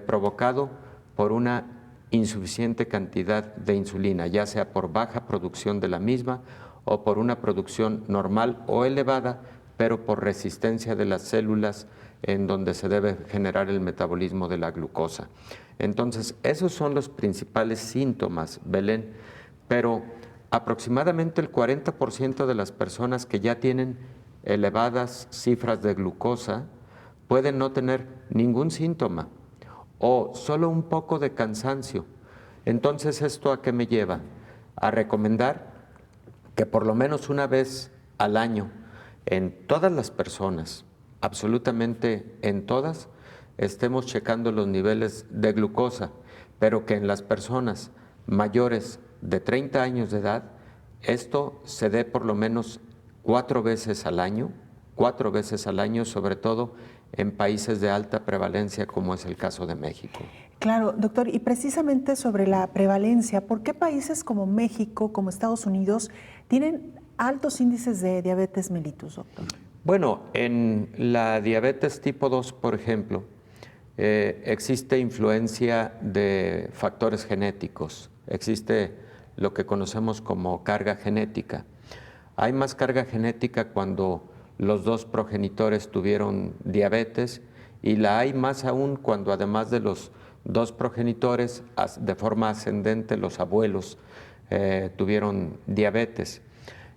provocado por una insuficiente cantidad de insulina, ya sea por baja producción de la misma o por una producción normal o elevada, pero por resistencia de las células en donde se debe generar el metabolismo de la glucosa. Entonces, esos son los principales síntomas, Belén, pero aproximadamente el 40% de las personas que ya tienen elevadas cifras de glucosa pueden no tener ningún síntoma o solo un poco de cansancio. Entonces, ¿esto a qué me lleva? A recomendar que por lo menos una vez al año, en todas las personas, absolutamente en todas, estemos checando los niveles de glucosa, pero que en las personas mayores de 30 años de edad, esto se dé por lo menos 4 veces al año, sobre todo en países de alta prevalencia como es el caso de México. Claro, doctor, y precisamente sobre la prevalencia, ¿por qué países como México, como Estados Unidos, tienen altos índices de diabetes mellitus, doctor? Bueno, en la diabetes tipo 2, por ejemplo, existe influencia de factores genéticos, existe lo que conocemos como carga genética. Hay más carga genética cuando los dos progenitores tuvieron diabetes, y la hay más aún cuando además de los dos progenitores, de forma ascendente, los abuelos tuvieron diabetes.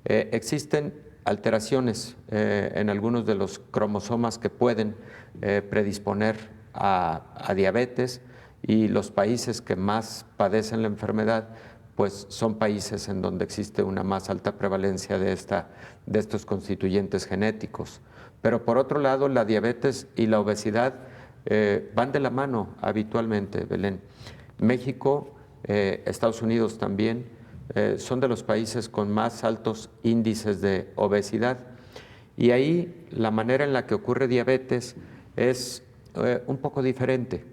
Existen alteraciones en algunos de los cromosomas que pueden predisponer a diabetes, y los países que más padecen la enfermedad pues son países en donde existe una más alta prevalencia de estos constituyentes genéticos. Pero por otro lado, la diabetes y la obesidad van de la mano habitualmente, Belén. México, Estados Unidos también, son de los países con más altos índices de obesidad, y ahí la manera en la que ocurre diabetes es un poco diferente.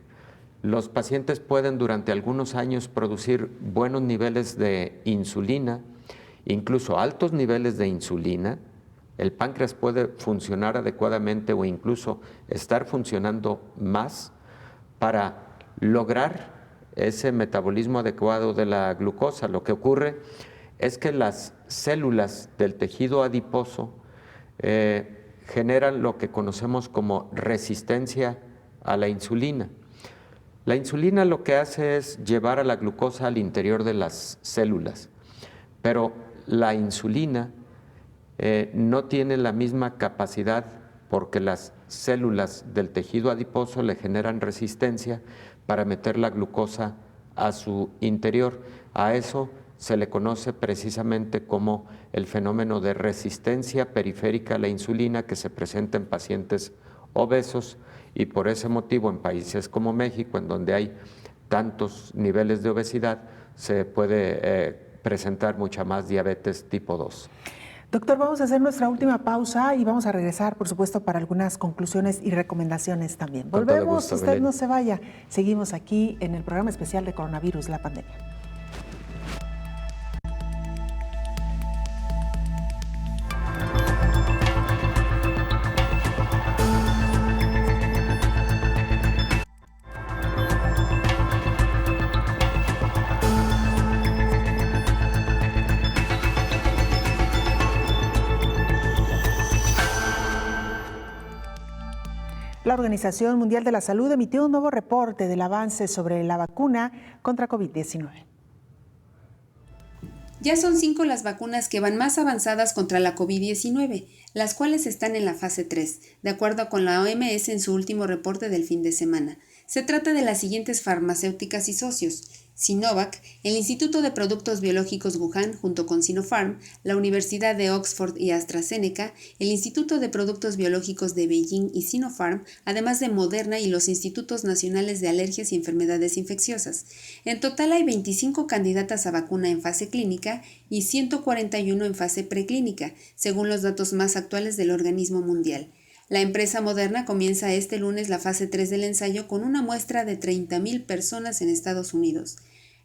Los pacientes pueden durante algunos años producir buenos niveles de insulina, incluso altos niveles de insulina. El páncreas puede funcionar adecuadamente o incluso estar funcionando más para lograr ese metabolismo adecuado de la glucosa. Lo que ocurre es que las células del tejido adiposo generan lo que conocemos como resistencia a la insulina. La insulina lo que hace es llevar a la glucosa al interior de las células, pero la insulina no tiene la misma capacidad porque las células del tejido adiposo le generan resistencia para meter la glucosa a su interior. A eso se le conoce precisamente como el fenómeno de resistencia periférica a la insulina, que se presenta en pacientes obesos, y por ese motivo en países como México, en donde hay tantos niveles de obesidad, se puede presentar mucha más diabetes tipo 2. Doctor, vamos a hacer nuestra última pausa y vamos a regresar, por supuesto, para algunas conclusiones y recomendaciones también. Volvemos, gusto, usted Belén. No se vaya. Seguimos aquí en el programa especial de Coronavirus, la pandemia. La Organización Mundial de la Salud emitió un nuevo reporte del avance sobre la vacuna contra COVID-19. Ya son 5 las vacunas que van más avanzadas contra la COVID-19, las cuales están en la fase 3, de acuerdo con la OMS en su último reporte del fin de semana. Se trata de las siguientes farmacéuticas y socios: Sinovac, el Instituto de Productos Biológicos Wuhan junto con Sinopharm, la Universidad de Oxford y AstraZeneca, el Instituto de Productos Biológicos de Beijing y Sinopharm, además de Moderna y los Institutos Nacionales de Alergias y Enfermedades Infecciosas. En total hay 25 candidatas a vacuna en fase clínica y 141 en fase preclínica, según los datos más actuales del organismo mundial. La empresa Moderna comienza este lunes la fase 3 del ensayo con una muestra de 30,000 personas en Estados Unidos,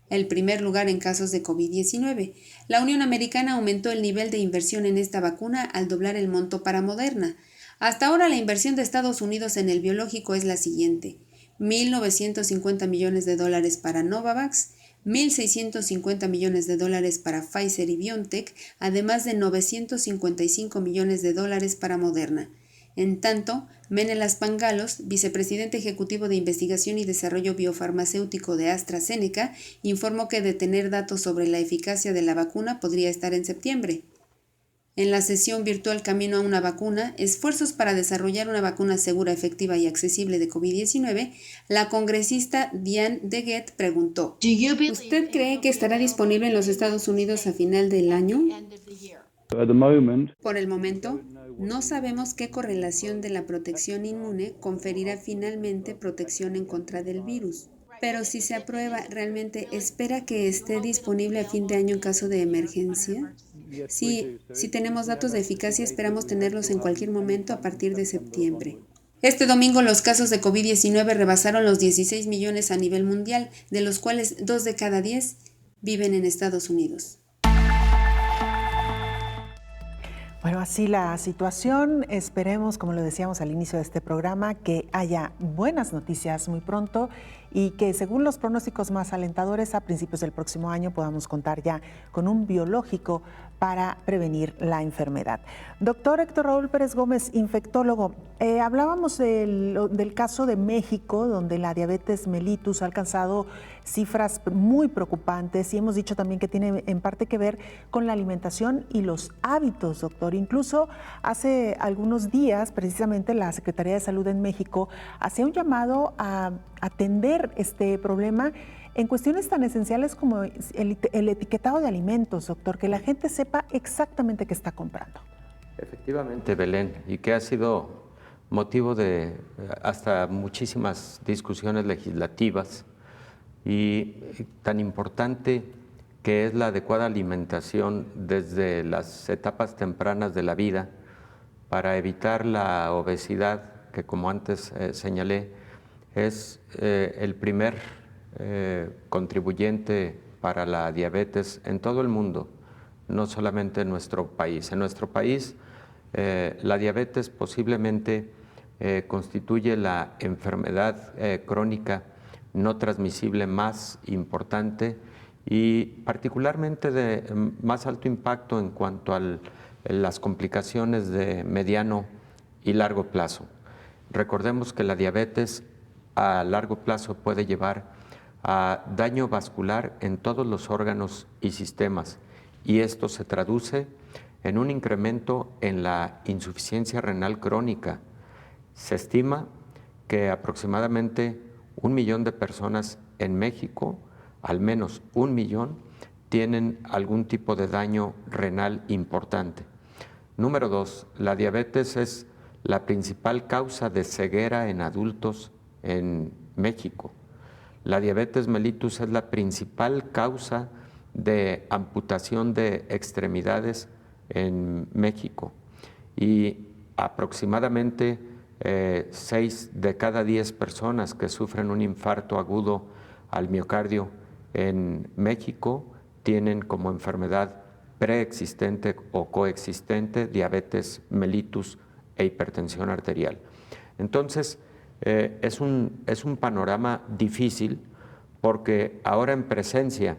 el primer lugar en casos de COVID-19. La Unión Americana aumentó el nivel de inversión en esta vacuna al doblar el monto para Moderna. Hasta ahora la inversión de Estados Unidos en el biológico es la siguiente: $1,950 millones para Novavax, $1,650 millones para Pfizer y BioNTech, además de $955 millones para Moderna. En tanto, Menelas Pangalos, vicepresidente ejecutivo de Investigación y Desarrollo Biofarmacéutico de AstraZeneca, informó que de tener datos sobre la eficacia de la vacuna podría estar en septiembre. En la sesión virtual Camino a una vacuna, esfuerzos para desarrollar una vacuna segura, efectiva y accesible de COVID-19, la congresista Diane Deguet preguntó: ¿usted cree que estará disponible en los Estados Unidos a final del año? Por el momento, no sabemos qué correlación de la protección inmune conferirá finalmente protección en contra del virus. Pero si se aprueba, ¿realmente espera que esté disponible a fin de año en caso de emergencia? Sí, si tenemos datos de eficacia, esperamos tenerlos en cualquier momento a partir de septiembre. Este domingo los casos de COVID-19 rebasaron los 16 millones a nivel mundial, de los cuales 2 de cada 10 viven en Estados Unidos. Bueno, así la situación. Esperemos, como lo decíamos al inicio de este programa, que haya buenas noticias muy pronto y que según los pronósticos más alentadores, a principios del próximo año podamos contar ya con un biológico para prevenir la enfermedad. Doctor Héctor Raúl Pérez Gómez, infectólogo, hablábamos del caso de México, donde la diabetes mellitus ha alcanzado cifras muy preocupantes y hemos dicho también que tiene en parte que ver con la alimentación y los hábitos, doctor. Incluso hace algunos días, precisamente, la Secretaría de Salud en México hacía un llamado a atender este problema en cuestiones tan esenciales como el etiquetado de alimentos, doctor, que la gente sepa exactamente qué está comprando. Efectivamente, Belén, y que ha sido motivo de hasta muchísimas discusiones legislativas, y tan importante que es la adecuada alimentación desde las etapas tempranas de la vida para evitar la obesidad, que como antes señalé, es el primer contribuyente para la diabetes en todo el mundo, no solamente en nuestro país. En nuestro país, la diabetes posiblemente constituye la enfermedad crónica no transmisible más importante y particularmente de más alto impacto en cuanto a las complicaciones de mediano y largo plazo. Recordemos que la diabetes a largo plazo puede llevar a daño vascular en todos los órganos y sistemas, y esto se traduce en un incremento en la insuficiencia renal crónica. Se estima que aproximadamente 1 millón de personas en México, al menos 1 millón, tienen algún tipo de daño renal importante. Número 2, la diabetes es la principal causa de ceguera en adultos en México. La diabetes mellitus es la principal causa de amputación de extremidades en México y aproximadamente 6 de cada 10 personas que sufren un infarto agudo al miocardio en México tienen como enfermedad preexistente o coexistente diabetes mellitus e hipertensión arterial. Entonces, es un panorama difícil porque ahora en presencia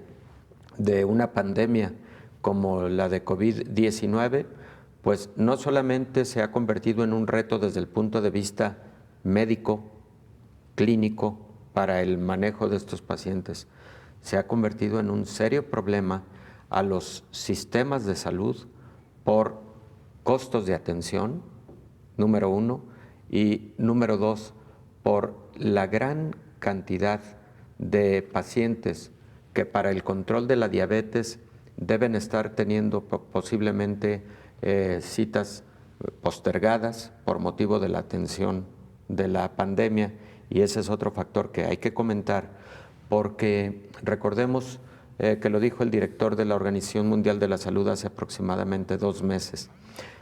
de una pandemia como la de COVID-19, pues no solamente se ha convertido en un reto desde el punto de vista médico, clínico, para el manejo de estos pacientes, se ha convertido en un serio problema a los sistemas de salud por costos de atención, número 1, y número 2, por la gran cantidad de pacientes que para el control de la diabetes deben estar teniendo posiblemente citas postergadas por motivo de la atención de la pandemia, y ese es otro factor que hay que comentar, porque recordemos que lo dijo el director de la Organización Mundial de la Salud hace aproximadamente 2 meses.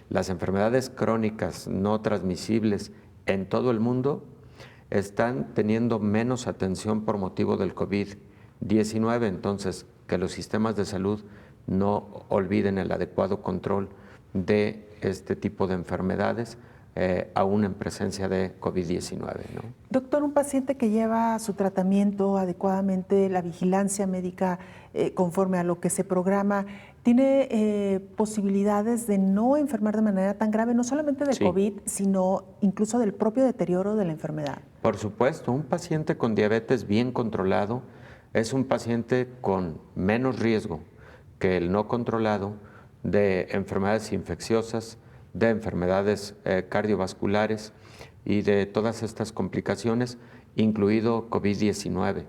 Las enfermedades crónicas no transmisibles en todo el mundo están teniendo menos atención por motivo del COVID-19, entonces que los sistemas de salud no olviden el adecuado control de este tipo de enfermedades, aún en presencia de COVID-19, ¿no? Doctor, un paciente que lleva su tratamiento adecuadamente, la vigilancia médica conforme a lo que se programa, ¿tiene posibilidades de no enfermar de manera tan grave, no solamente de COVID, sino incluso del propio deterioro de la enfermedad? Por supuesto, un paciente con diabetes bien controlado es un paciente con menos riesgo que el no controlado de enfermedades infecciosas, de enfermedades cardiovasculares y de todas estas complicaciones, incluido COVID-19.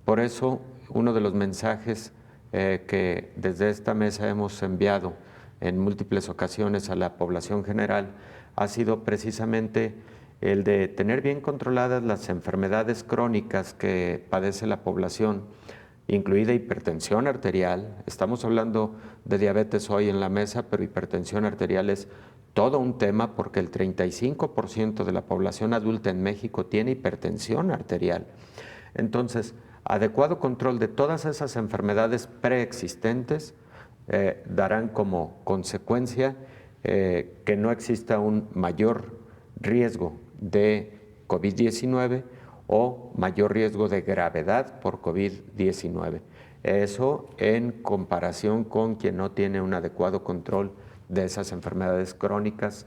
Por eso, uno de los mensajes que desde esta mesa hemos enviado en múltiples ocasiones a la población general ha sido precisamente el de tener bien controladas las enfermedades crónicas que padece la población, incluida hipertensión arterial. Estamos hablando de diabetes hoy en la mesa, pero hipertensión arterial es todo un tema porque el 35% de la población adulta en México tiene hipertensión arterial. Entonces, adecuado control de todas esas enfermedades preexistentes darán como consecuencia que no exista un mayor riesgo de COVID-19 o mayor riesgo de gravedad por COVID-19. Eso en comparación con quien no tiene un adecuado control de esas enfermedades crónicas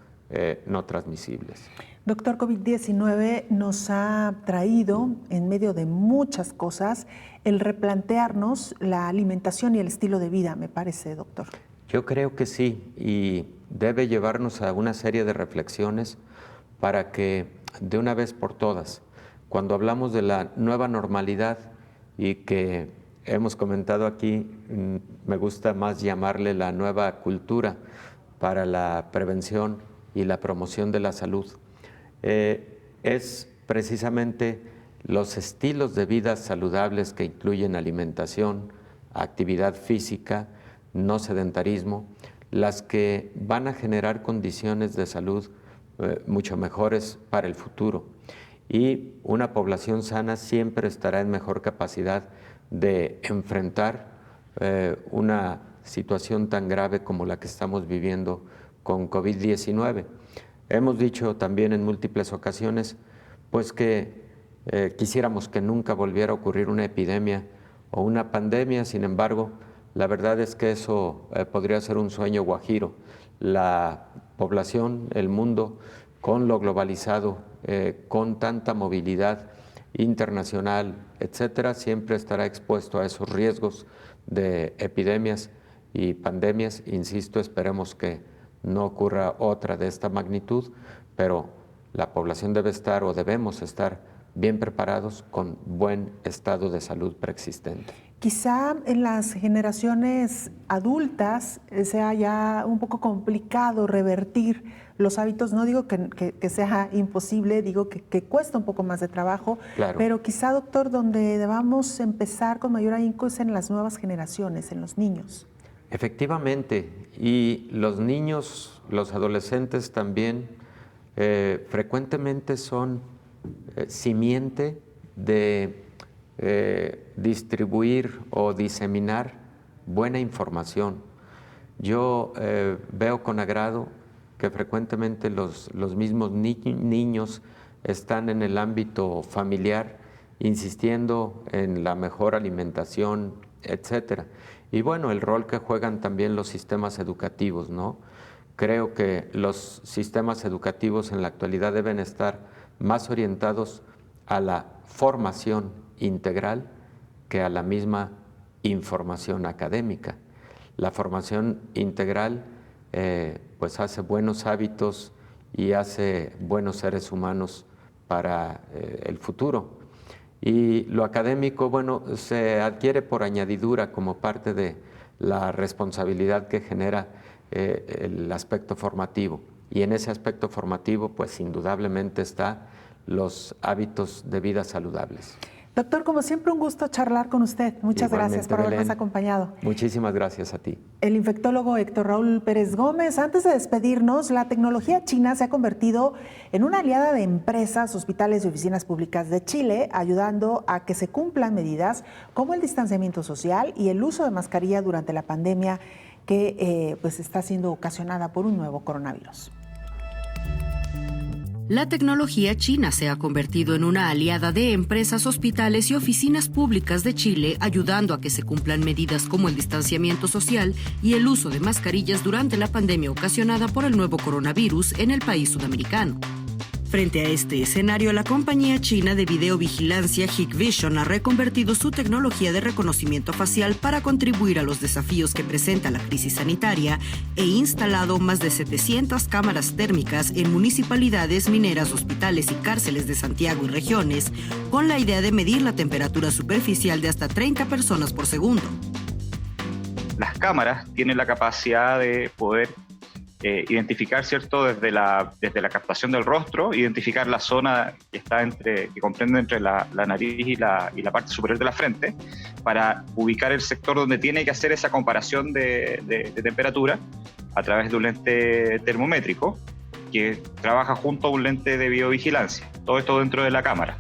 no transmisibles. Doctor, COVID-19 nos ha traído, en medio de muchas cosas, el replantearnos la alimentación y el estilo de vida, me parece, doctor. Yo creo que sí, y debe llevarnos a una serie de reflexiones para que de una vez por todas, cuando hablamos de la nueva normalidad y que hemos comentado aquí, me gusta más llamarle la nueva cultura para la prevención y la promoción de la salud, es precisamente los estilos de vida saludables que incluyen alimentación, actividad física, no sedentarismo, las que van a generar condiciones de salud mucho mejores para el futuro. Y una población sana siempre estará en mejor capacidad de enfrentar una situación tan grave como la que estamos viviendo con COVID-19. Hemos dicho también en múltiples ocasiones pues que quisiéramos que nunca volviera a ocurrir una epidemia o una pandemia, sin embargo, la verdad es que eso podría ser un sueño guajiro. La población, el mundo, con lo globalizado, con tanta movilidad internacional, etcétera, siempre estará expuesto a esos riesgos de epidemias y pandemias. Insisto, esperemos que no ocurra otra de esta magnitud, pero la población debe estar o debemos estar bien preparados con buen estado de salud preexistente. Quizá en las generaciones adultas sea ya un poco complicado revertir los hábitos. No digo que sea imposible, digo que cuesta un poco más de trabajo, claro. Pero quizá, doctor, donde debamos empezar con mayor ahínco es en las nuevas generaciones, en los niños. Efectivamente, y los niños, los adolescentes también frecuentemente son simiente de distribuir o diseminar buena información. Yo veo con agrado que frecuentemente los mismos niños están en el ámbito familiar insistiendo en la mejor alimentación, etcétera. Y bueno, el rol que juegan también los sistemas educativos, ¿no? Creo que los sistemas educativos en la actualidad deben estar más orientados a la formación integral que a la misma información académica. La formación integral pues hace buenos hábitos y hace buenos seres humanos para el futuro. Y lo académico, bueno, se adquiere por añadidura como parte de la responsabilidad que genera el aspecto formativo. Y en ese aspecto formativo, pues indudablemente está los hábitos de vida saludables. Doctor, como siempre, un gusto charlar con usted. Muchas Igualmente, gracias por habernos Belén, acompañado. Muchísimas gracias a ti. El infectólogo Héctor Raúl Pérez Gómez. Antes de despedirnos, la tecnología china se ha convertido en una aliada de empresas, hospitales y oficinas públicas de Chile, ayudando a que se cumplan medidas como el distanciamiento social y el uso de mascarilla durante la pandemia que pues está siendo ocasionada por un nuevo coronavirus. La tecnología china se ha convertido en una aliada de empresas, hospitales y oficinas públicas de Chile, ayudando a que se cumplan medidas como el distanciamiento social y el uso de mascarillas durante la pandemia ocasionada por el nuevo coronavirus en el país sudamericano. Frente a este escenario, la compañía china de videovigilancia Hikvision ha reconvertido su tecnología de reconocimiento facial para contribuir a los desafíos que presenta la crisis sanitaria e instalado más de 700 cámaras térmicas en municipalidades, mineras, hospitales y cárceles de Santiago y regiones, con la idea de medir la temperatura superficial de hasta 30 personas por segundo. Las cámaras tienen la capacidad de poder identificar, ¿cierto?, desde la captación del rostro, identificar la zona que está que comprende entre la nariz y la parte superior de la frente, para ubicar el sector donde tiene que hacer esa comparación de temperatura a través de un lente termométrico que trabaja junto a un lente de videovigilancia. Todo esto dentro de la cámara.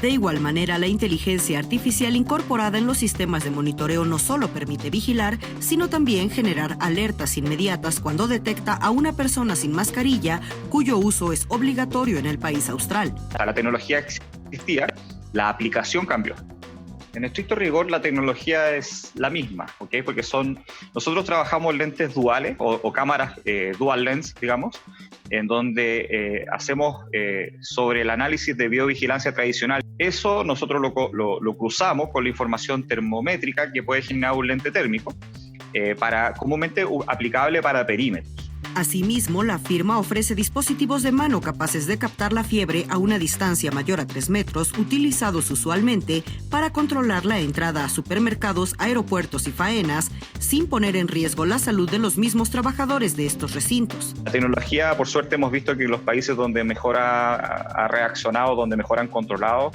De igual manera, la inteligencia artificial incorporada en los sistemas de monitoreo no solo permite vigilar, sino también generar alertas inmediatas cuando detecta a una persona sin mascarilla, cuyo uso es obligatorio en el país austral. La tecnología existía, la aplicación cambió. En estricto rigor, la tecnología es la misma, ¿ok? Porque nosotros trabajamos lentes duales o cámaras dual lens, digamos, en donde hacemos sobre el análisis de biovigilancia tradicional. Eso nosotros lo cruzamos con la información termométrica que puede generar un lente térmico, comúnmente aplicable para perímetros. Asimismo, la firma ofrece dispositivos de mano capaces de captar la fiebre a una distancia mayor a 3 metros, utilizados usualmente para controlar la entrada a supermercados, aeropuertos y faenas, sin poner en riesgo la salud de los mismos trabajadores de estos recintos. La tecnología, por suerte, hemos visto que en los países donde mejor ha reaccionado, donde mejor han controlado,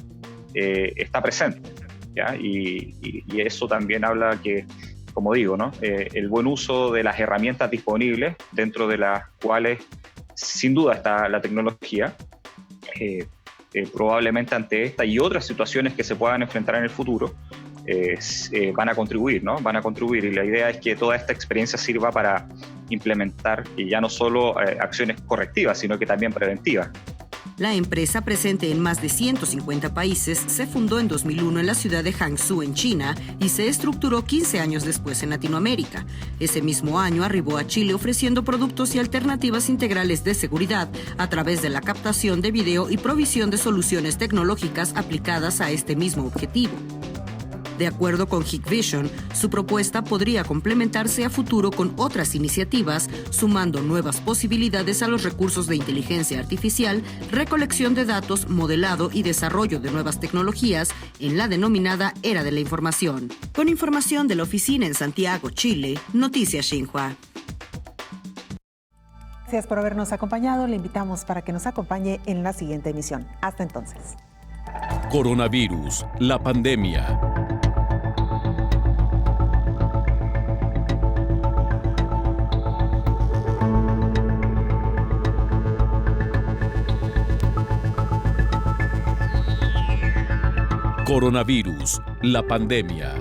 está presente, ¿ya? Y eso también habla que, como digo, ¿no? El buen uso de las herramientas disponibles, dentro de las cuales sin duda está la tecnología, probablemente ante esta y otras situaciones que se puedan enfrentar en el futuro, van a contribuir, ¿no? Van a contribuir, y la idea es que toda esta experiencia sirva para implementar ya no solo acciones correctivas, sino que también preventivas. La empresa, presente en más de 150 países, se fundó en 2001 en la ciudad de Hangzhou, en China, y se estructuró 15 años después en Latinoamérica. Ese mismo año arribó a Chile ofreciendo productos y alternativas integrales de seguridad a través de la captación de video y provisión de soluciones tecnológicas aplicadas a este mismo objetivo. De acuerdo con Hikvision, su propuesta podría complementarse a futuro con otras iniciativas, sumando nuevas posibilidades a los recursos de inteligencia artificial, recolección de datos, modelado y desarrollo de nuevas tecnologías en la denominada Era de la Información. Con información de la oficina en Santiago, Chile, Noticias Xinhua. Gracias por habernos acompañado. Le invitamos para que nos acompañe en la siguiente emisión. Hasta entonces. Coronavirus, la pandemia. Coronavirus, la pandemia.